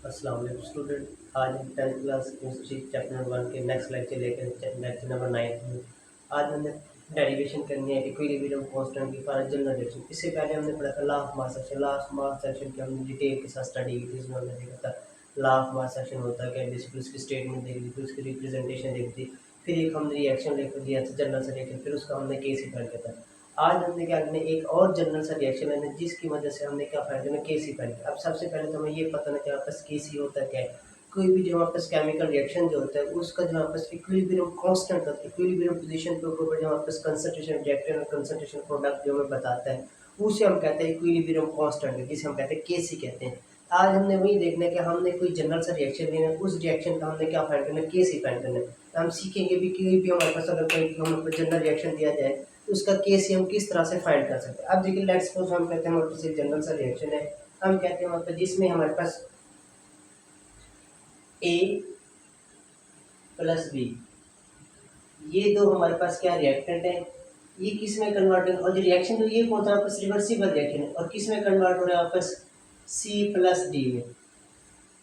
अस्सलाम वालेकुम स्टूडेंट। आज हम 10th class chemistry chapter number 1 के नेक्स्ट लेक्चर लेकर लेक्चर नंबर 9 में आज हमने डेरिवेशन करनी है इक्विलिब्रियम कांस्टेंट की फॉर जनरल रिएक्शन। इससे पहले हमने पढ़ा था लॉ ऑफ मास सेक्शन की हमने डिटेल के साथ स्टडी की थी। इसमें हमने देखा था लॉ ऑफ मास सेक्शन होता है क्या, बेसिकली उसकी स्टेटमेंट देखी थी, फिर उसकी रिप्रेजेंटेशन देखी थी, फिर एक हमने रिएक्शन लेकर दिया था जनरल से रिएक्शन, फिर उसका हमने केस ही फाइंड किया था। आज हमने क्या करना है, एक और जनरल सा रिएक्शन लेना है जिसकी वजह से हमने क्या फाइंड करना है, केसी फाइंड किया। अब सबसे पहले तो हमें ये पता नहीं कि हमारे पास केसी होता क्या है। कोई भी जो हमारे पास केमिकल रिएक्शन जो होता है उसका जो हमारे पास इक्विलिब्रियम कांस्टेंट होता है, इक्विलिब्रियम पोजीशन के ऊपर जो हमारे पास कंसंट्रेशन रिएक्टेंट और कंसंट्रेशन प्रोडक्ट जो हमें बताता है उसे हम कहते हैं इक्विलिब्रियम कांस्टेंट, जिसे हम कहते हैं केसी कहते हैं। आज हमने वही देखना है कि हमने कोई जनरल सा रिएक्शन लेना है, उस रिएक्शन का हमने क्या फाइंड करना है, केसी फाइंड करना है। हम सीखेंगे भी कोई भी हमारे पास अगर कोई हमें जनरल रिएक्शन दिया जाए तो उसका केस हम किस तरह से फाइंड कर सकते हैं। अब देखिए लेट्स सपोज हम कहते हैं हमारे पास एक जनरल सा रिएक्शन है, हम कहते हैं मतलब जिसमें हमारे पास ए प्लस बी, ये दो हमारे पास क्या रिएक्टेंट है, ये किस में कन्वर्ट है, और जो रिएक्शन जो ये कौन सा आपस रिवर्सिबल रिएक्शन है और किस में कन्वर्ट हो रहा है आपस सी प्लस डी में।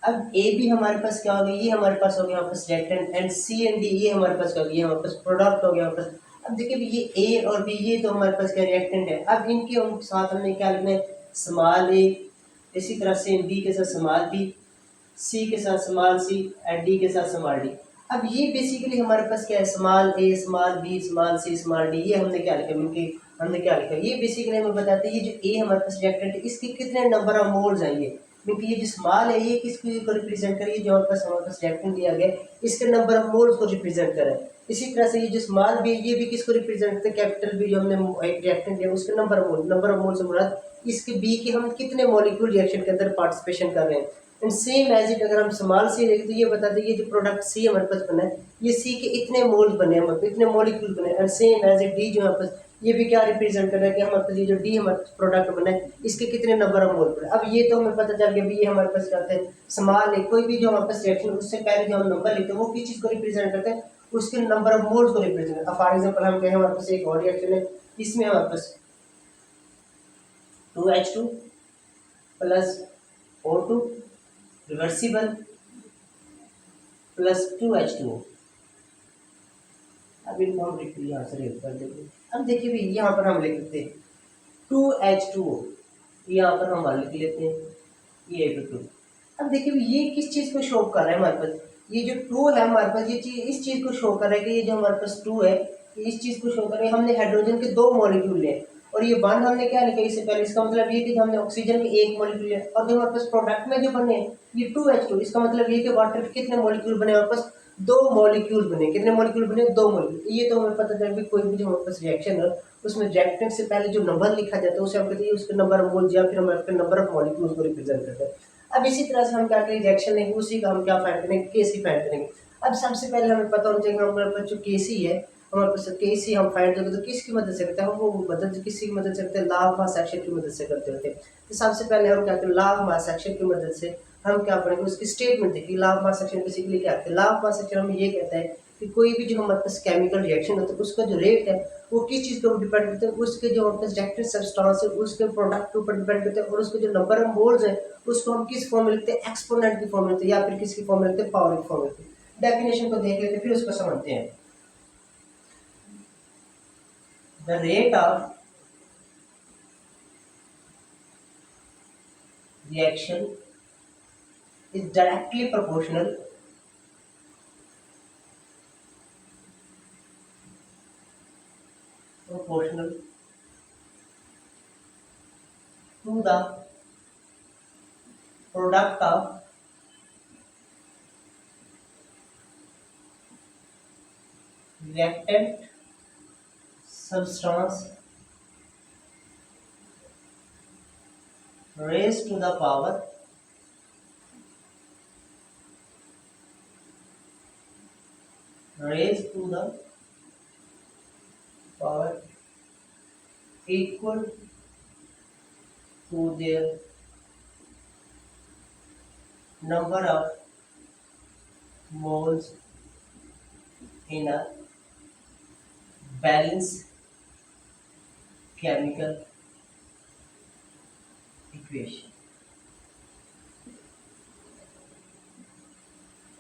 अब ए भी हमारे पास क्या हो गया, ये हमारे पास हो गया आपस reactant, and c and d ये हमारे पास क्या हो गया, हमारे पास प्रोडक्ट हो गया आपस। अब देखिए ये ए और बी ये तो हमारे पास क्या रिएक्टेंट है। अब इनके हम साथ हमने क्या लिखना है, स्मॉल ए, इसी तरह से बी के साथ स्मॉल बी, सी के साथ स्मॉल सी एंड डी के साथ स्मॉल डी। अब ये बेसिकली हमारे पास क्या है, स्मॉल ए small B small C small D, ये हमने क्या लिखा, इनके हमने क्या लिखा, ये बेसिकली हमें बताते हैं ये जो ए हमारे पास रिएक्टेंट है इसके कितने नंबर ऑफ मोल्स आएंगे, क्योंकि ये जो स्मॉल है ये किसको को रिप्रेजेंट करे, जो हमारे पास रिएक्टेंट दिया गया इसके नंबर ऑफ मोल्स को रिप्रेजेंट करे। इसी तरह से ये जो स्मॉल बी ये भी किसको रिप्रेजेंट करते हैं, कैपिटल बी जो हमने एक रिएक्टेंट दिया उसके नंबर ऑफ मोल से मुराद इसके बी के हम कितने मॉलिक्यूल रिएक्शन के अंदर पार्टिसिपेशन कर रहे हैं। एंड सेम एज इट अगर हम स्मॉल सी देखें तो ये बताते हैं ये जो प्रोडक्ट सी हमारे पास बना है ये सी के इतने मोल्स बने हैं, इतने मॉलिक्यूल बने। And same as it d जो हमारे पास ये भी क्या रिप्रेजेंट कर रहा है कि हमारे पास ये जो डी हमारे प्रोडक्ट बना है इसके कितने नंबर ऑफ मोल बने। अब ये तो हमें पता चल गया भी ये हमारे पास कहते हैं स्मॉल है, कोई भी जो हमारे पास रिएक्शन उससे पहले जो हम नंबर लिखते हैं वो किस चीज को रिप्रेजेंट करते हैं, उसके नंबर ऑफ मोल्स को रिप्रेजेंट करते हैं। फॉर एग्जांपल हम कहें हमारे पास एक और रिएक्शन है, इसमें हमारे पास 2H2 plus O2 reversible plus 2H2O। अब इनको हम लिख यहाँ से रेड कर देंगे। अब देखिए भी यहाँ पर हम लिख देते हैं 2H2O, यहाँ पर हम लिख लेते हैं ये 2। अब देखिए भी ये किस चीज़ को शो कर रहा है हमारे पास, ये जो 2 है हमारे पास ये चीज़ इस चीज़ को शो कर रहा है कि ये जो हमारे पास 2 है ये इस चीज़ को शो कर रहा है हमने हाइड्रोजन के 2 मॉलिक्यूल लिए और ये 1 हमने क्या लिखा इससे पहले, इसका मतलब ये कि हमने ऑक्सीजन के 1 मॉलिक्यूल लिया और जो हमारे पास प्रोडक्ट में जो बने ये 2H2, इसका मतलब ये कि वाटर के कितने मॉलिक्यूल बने हमारे पास, 2 मॉलिक्यूल बने। कितने मॉलिक्यूल बने, 2 मॉलिक्यूल। ये तो हमें पता चल भी कोई भी जो हमारे पास रिएक्शन है उसमें रिएक्टेंट से पहले जो नंबर लिखा जाता है उसे हम कहते हैं उसके नंबर ऑफ मोल्स या फिर हम उसके नंबर ऑफ मॉलिक्यूल्स को रिप्रेजेंट करते हैं। अब इसी तरह से हम क्या करेंगे, रिएक्शन लेंगे उसी का हम क्या फाइंड करेंगे, केसी फाइंड करेंगे। अब सबसे पहले हमें पता होना चाहिए हमारे पास जो केसी है, हमारे पास केसी हम फाइंड करेंगे तो किसकी मदद से करते हैं, हम वो मदद किसी की मदद से करते हैं, लॉ ऑफ मास एक्शन की मदद से करते होते हैं। तो सबसे पहले हम क्या करें, लॉ ऑफ मास एक्शन की मदद से हम क्या पढ़ेंगे, उसकी स्टेटमेंट देखिए। Law of mass action basically क्या है, लॉ ऑफ मास एक्शन हमें ये कहता है कि कोई भी जो हमारे पास केमिकल रिएक्शन होता है उसका जो रेट है वो किस चीज़ के ऊपर डिपेंड करते हैं, उसके जो हमारे पास रिएक्टेंट सब्सटेंस है उसके प्रोडक्ट के ऊपर डिपेंड करते हैं और उसके जो नंबर ऑफ मोल्स है उसको हम किस फॉर्म में लिखते हैं, एक्सपोनेंट की फॉर्म में लिखते हैं या फिर किसकी फॉर्म में लिखते हैं, पावर की फॉर्म में लिखते हैं। डेफिनेशन को देख लेते हैं फिर उसको समझते हैं। The rate of reaction is directly proportional to the product of reactant substance raised to the power equal to their number of moles in a balanced chemical equation।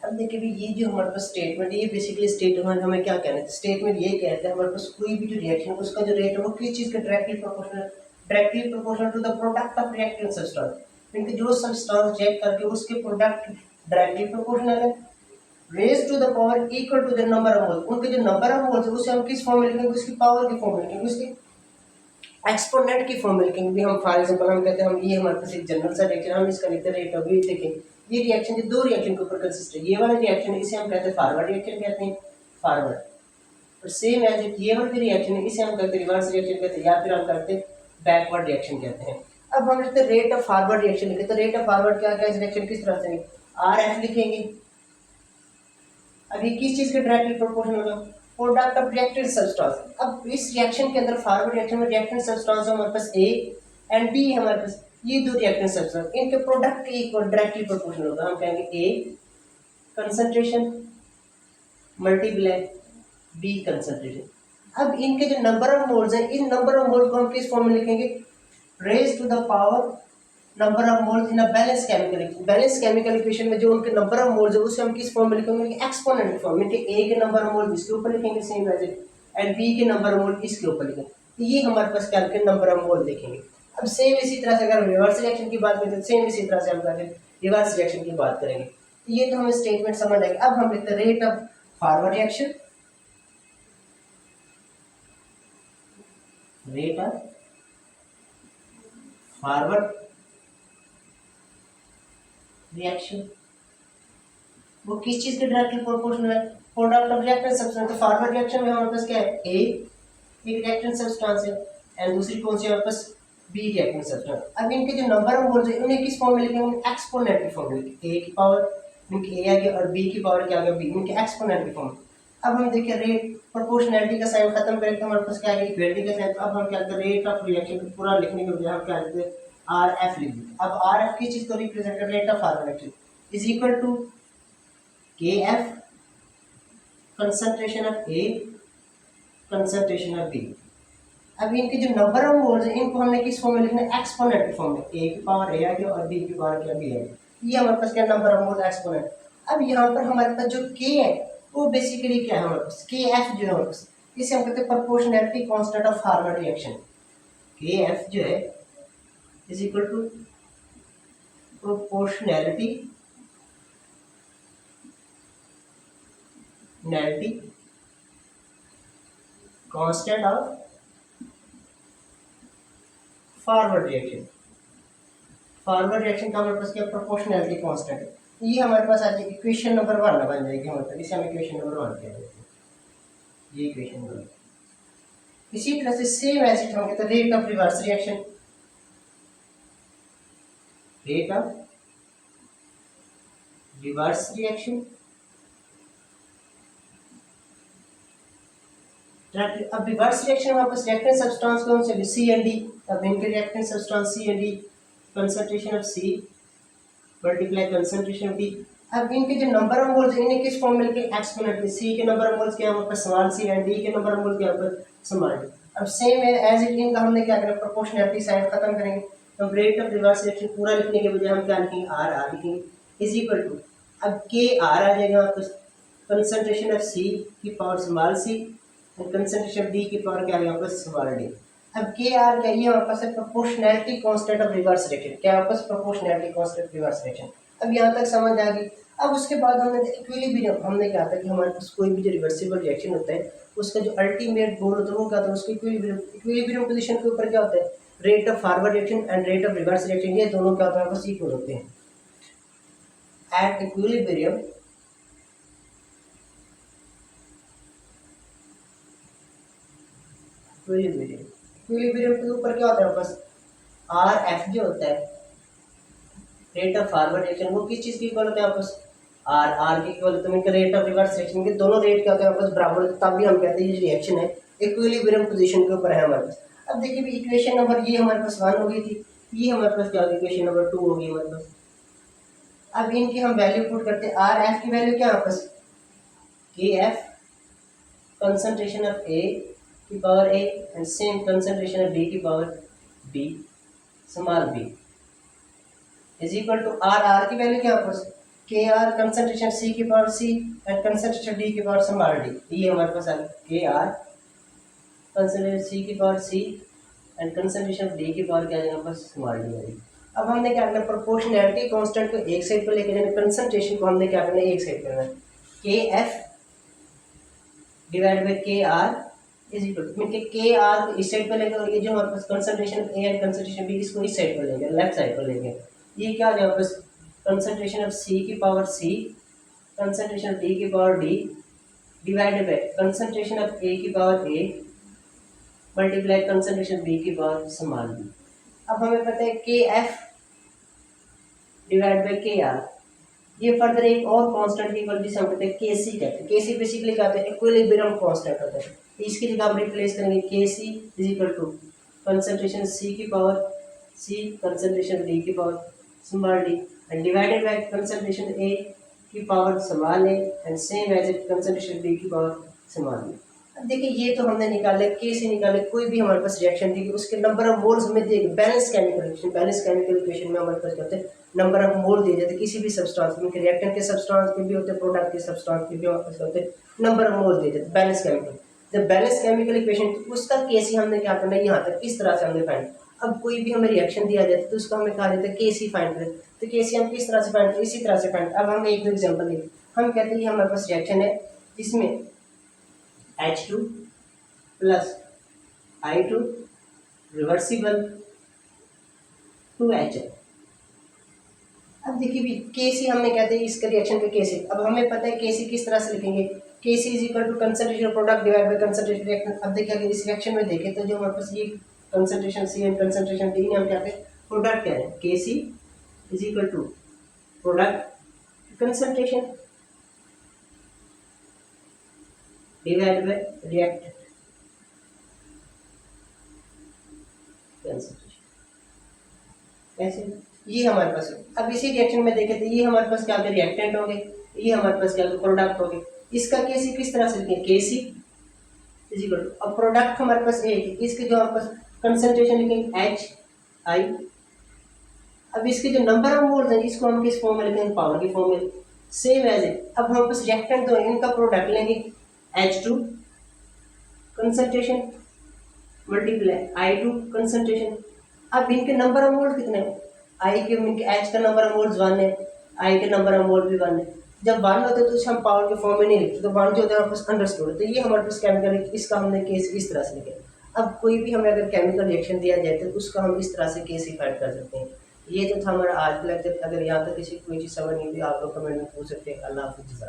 अब देखिए भी ये जो हमारे पास स्टेटमेंट है, ये बेसिकली स्टेटमेंट हमें क्या कहना है, स्टेटमेंट ये कहते हैं हमारे पास कोई भी जो रिएक्शन है उसका जो रेट है वो किस चीज़ का directly proportional to the product of reactant substance, क्योंकि जो सब्सटेंस रिएक्ट करके उसके प्रोडक्ट डायरेक्टली प्रोपोर्शनल है raise to the power equal to the number of moles, उनके जो नंबर ऑफ मोल्स है उसे हम किस फॉर्म में लिखेंगे, उसकी पावर की फॉर्म में लिखेंगे, उसकी एक्सपोनेंट की फॉर्म में लिखेंगे। भी हम फॉर एग्जांपल हम कहते हैं हम ये हमारे पास एक जनरल सा रिएक्शन हम इसका लिखते हैं रेट ऑफ हीट। देखें ये रिएक्शन जो दो रिएक्शन के ऊपर कंसिस्ट है, ये वाला रिएक्शन है इसे हम कहते हैं फॉरवर्ड रिएक्शन कहते हैं, फॉरवर्ड, और सेम एज इट ये वाला रिएक्शन है इसे हम कहते हैं रिवर्स रिएक्शन कहते हैं, या फिर हम कहते हैं बैकवर्ड रिएक्शन कहते हैं। अब हम लिखते हैं रेट ऑफ फॉरवर्ड रिएक्शन लिखते हैं, तो रेट ऑफ फॉरवर्ड क्या क्या इस रिएक्शन किस तरह से आर एफ लिखेंगे। अब ये किस चीज के डायरेक्टली प्रोपोर्शनल होगा, प्रोडक्ट ऑफ रिएक्टेंट सब्सटेंस। अब इस रिएक्शन के अंदर फॉरवर्ड रिएक्शन में रिएक्टेंट सब्सटेंस हमारे पास ए एंड बी हमारे पास, ये दो रिएक्टेंट सब्सटेंस इनके प्रोडक्ट के इक्वल डायरेक्टली प्रोपोर्शनल होगा। हम कहेंगे ए कंसंट्रेशन मल्टीप्लाई बी कंसंट्रेशन। अब इनके जो नंबर ऑफ मोल्स हैं इन नंबर ऑफ मोल्स को हम किस फॉर्म में लिखेंगे, raise to the power number of moles in a balance chemical equation में जो उनके नंबर ऑफ मोल्स है उसे हम किस फॉर्म में लिखेंगे, एक्सपोनेंट फॉर्म में, कि ए के नंबर ऑफ मोल्स इसके ऊपर लिखेंगे same as it and b के नंबर ऑफ मोल्स इसके ऊपर लिखेंगे, तो ये हमारे पास क्या नंबर ऑफ मोल देखेंगे। अब सेम इसी तरह से अगर हम रिवर्स रिएक्शन की बात करें तो सेम इसी तरह से हम करेंगे रिवर्स रिएक्शन की बात करेंगे, तो ये तो हमें स्टेटमेंट समझ आएगी। अब हम लिखते हैं rate of forward reaction, rate of forward reaction वो किस चीज के डायरेक्टली प्रोपोर्शनल है, प्रोडक्ट ऑफ रिएक्टेंट सब्सटेंस। तो फॉरवर्ड रिएक्शन में हमारे पास क्या है, ए एक रिएक्टेंट सब्सटेंस है एंड दूसरी कौन सी हमारे पास बी रिएक्टेंट सब्सटेंस। अब इनके जो नंबर ऑफ मोल्स है उन्हें किस फॉर्म में लिखेंगे, एक्सपोनेंट की फॉर्म में, ए की पावर इनकी ए आ गया और बी की पावर क्या आ गया बी, इनके एक्सपोनेंट की फॉर्म। अब हम देखिए रेट प्रोपोर्शनैलिटी का साइन खत्म करें तो हमारे पास क्या है इक्वालिटी का साइन। तो अब हम क्या करते हैं रेट ऑफ रिएक्शन को पूरा लिखने के बजाय हम क्या करते हैं आर एफ लिख देते। अब आर एफ की चीज को रिप्रेजेंट कर rate of forward reaction is equal to K F concentration of A concentration of B. अब इनके जो नंबर ऑफ मोल्स है इनको हमने किस फॉर्म में लिखना है, एक्सपोनेंट फॉर्म में, ए की पावर ए आ गया और बी की पावर क्या बी आ गया, ये हमारे पास क्या नंबर ऑफ मोल्स एक्सपोनेंट। अब यहाँ पर हमारे पास जो के है वो बेसिकली क्या है हमारे पास, के एफ जो है हमारे पास इसे हम कहते हैं proportionality constant of forward reaction. K f जो है is equal to proportionality constant of forward reaction. Forward reaction का हमारे पास क्या प्रोपोर्शनैलिटी कांस्टेंट है, ये हमारे पास आज इक्वेशन नंबर 1 बन जाएगी हमारे पास, इसे हम इक्वेशन नंबर 1 कहते हैं, ये इक्वेशन नंबर। इसी तरह से सेम एज इट हम कहते हैं rate of reverse reaction, rate of reverse reaction. अब रिवर्स रिएक्शन में वापस रिएक्टेंट सब्सटेंस कौन से सी एंड डी। अब इनके reactant substance c and d concentration of c multiply concentration of d. अब इनके जो नंबर ऑफ मोल्स इन्हें किस फॉर्म में लिखे, एक्सपोनेंट में, सी के नंबर ऑफ मोल्स क्या है स्मॉल सी एंड डी के नंबर ऑफ मोल्स क्या है स्मॉल डी। अब सेम है एज इट इनका हमने क्या करना प्रोपोर्शनैलिटी साइन खत्म करेंगे, तो रेट ऑफ रिवर्स रिएक्शन पूरा लिखने के बजाय हम क्या लिखेंगे आर लिखेंगे इज इक्वल टू, अब के आर आ जाएगा वापस कंसंट्रेशन ऑफ सी की power small c and concentration of D की पावर क्या आएगा वापस स्मॉल डी। अब के आर क्या ये वापस है proportionality constant of reverse reaction, क्या वापस प्रोपोर्शनैलिटी कांस्टेंट रिवर्स रिएक्शन। अब यहाँ तक समझ आ गई। अब उसके बाद हमने इक्विलिब्रियम, हमने क्या था कि हमारे पास कोई भी जो रिवर्सिबल रिएक्शन होता है उसका जो अल्टीमेट गोल होता है वो क्या होता है, उसके इक्विलिब्रियम पोजीशन के ऊपर क्या होता है, rate of forward reaction and rate of reverse reaction, ये दोनों क्या होता है बस इक्वल होते हैं। एट इक्विलिब्रियम इक्विलिब्रियम के ऊपर क्या होता है बस आर एफ जो होता है रेट ऑफ फॉरवर्ड रिएक्शन वो किस चीज की इक्वल होता है आपस आर के इक्वल होता है, रेट ऑफ रिवर्स रिएक्शन के दोनों रेट क्या होते हैं आपस बराबर होते हैं, तब भी हम कहते हैं ये रिएक्शन है इक्विलिब्रियम पोजीशन के ऊपर है हमारे पास। अब देखिए भी इक्वेशन नंबर ये हमारे पास 1 हो गई थी, ये हमारे पास क्या होगी इक्वेशन नंबर 2 होगी हमारे पास। अब इनकी हम वैल्यू पुट करते हैं, आर एफ की वैल्यू क्या है आपस के एफ कंसंट्रेशन ऑफ ए की power A and same concentration of D की power B small B is equal to R की वैल्यू क्या है आपस के आर कंसंट्रेशन सी की power C and concentration D की पावर स्मॉल डी, ये हमारे पास आ गया के आर कंसंट्रेशन सी की power C and concentration D की पावर क्या आ जाएगा बस स्मॉल डी आएगी। अब हमने क्या करना है, प्रोपोर्शनैलिटी कांस्टेंट को एक साइड पर लेके जाना, कंसंट्रेशन को हमने क्या करना है एक साइड करना है, K F divide by K R is equal to K R को इस साइड पर लेंगे और ये जो हमारे पास concentration A and concentration B इसको इस साइड पर लेंगे, लेफ्ट साइड पर लेंगे, ये क्या आ जाएगा बस कंसंट्रेशन ऑफ सी की पावर सी कंसंट्रेशन डी की power D divided by concentration of A की power A multiply concentration B की पावर स्मॉल बी। अब हमें पता है K F divide by K R, ये फर्दर एक और कांस्टेंट की इक्वल जिसे हम कहते हैं के सी कहते हैं, के सी बेसिकली क्या होता है इक्विलिब्रियम कांस्टेंट होता है, इसकी जगह हम रिप्लेस करेंगे K C is equal to concentration सी की पावर सी कंसंट्रेशन डी की power small D and divided by concentration A की power small A and same as it concentration B की पावर स्मॉल बी। अब देखिए ये तो हमने निकाले के सी निकाले, कोई भी हमारे पास रिएक्शन दी उसके नंबर ऑफ मोल्स हमें देंगे, balance chemical equation, balance chemical equation में हमारे पास क्या होते हैं नंबर ऑफ मोल दिए जाते हैं किसी भी सब्सटेंस में, रिएक्टेंट के सब्सटेंस के भी होते हैं प्रोडक्ट के सब्सटेंस के भी हमारे पास होते हैं, नंबर ऑफ मोल दिए जाते हैं बैलेंस केमिकल। जब बैलेंस केमिकल इक्वेशन उसका केसी हमने क्या करना है यहाँ तक इस तरह से हमने फाइंड, अब कोई भी हमें रिएक्शन दिया जाता है तो उसका हमें कहा जाता है केसी फाइंड करें, तो केसी हम किस तरह से फाइंड करें इसी तरह से फाइंड। अब हम एक एग्जांपल लेंगे, हम कहते हैं हमारे पास रिएक्शन है इसमें H2 plus I2 reversible 2HL। अब देखिए भी केसी हमने कहते हैं इसका रिएक्शन का केसी, अब हमें पता है केसी किस तरह से लिखेंगे, KC is equal to concentration product divide by concentration reaction. अब देखिए अगर इस रिएक्शन में देखें तो जो हमारे पास ये concentration C and concentration D हम क्या कहते हैं प्रोडक्ट कह रहे हैं, KC is equal to product concentration divide by reactant concentration, ऐसे ये हमारे पास है। अब इसी रिएक्शन में देखें तो ये हमारे पास क्या होगा रिएक्टेंट हो गए, ये हमारे पास क्या होगा प्रोडक्ट हो गए, इसका केसी किस तरह से लिखेंगे केसी इज इक्वल टू, अब प्रोडक्ट हमारे पास एक है, इसके जो हमारे पास कंसंट्रेशन लिखेंगे एच आई, अब इसके जो नंबर ऑफ मोल्स हैं इसको हम किस फॉर्म में लिखेंगे पावर की फॉर्म में, सेम एज इट। अब हमारे पास रिएक्टेंट दो है इनका प्रोडक्ट लेंगे H2 concentration multiply I2 concentration, अब इनके नंबर ऑफ मोल्स कितने हैं, आई के इनके एच का नंबर ऑफ मोल्स 1 है, आई के नंबर ऑफ मोल भी 1 है, जब 1 होते हैं तो उसे हम पावर के फॉर्म में नहीं लिखते, तो 1 जो होता है हमारे पास अंडरस्टूड, तो ये हमारे पास केमिकल इसका हमने केस इस तरह से लिखे। अब कोई भी हमें अगर केमिकल रिएक्शन दिया जाए तो उसका हम इस तरह से केसिफाइड कर सकते हैं। ये जो था हमारा आज का लेक्चर, अगर यहाँ तक किसी कोई चीज़ समझ नहीं हुई आप लोग कमेंट में पूछ सकते हैं। अल्लाह हाफिज़।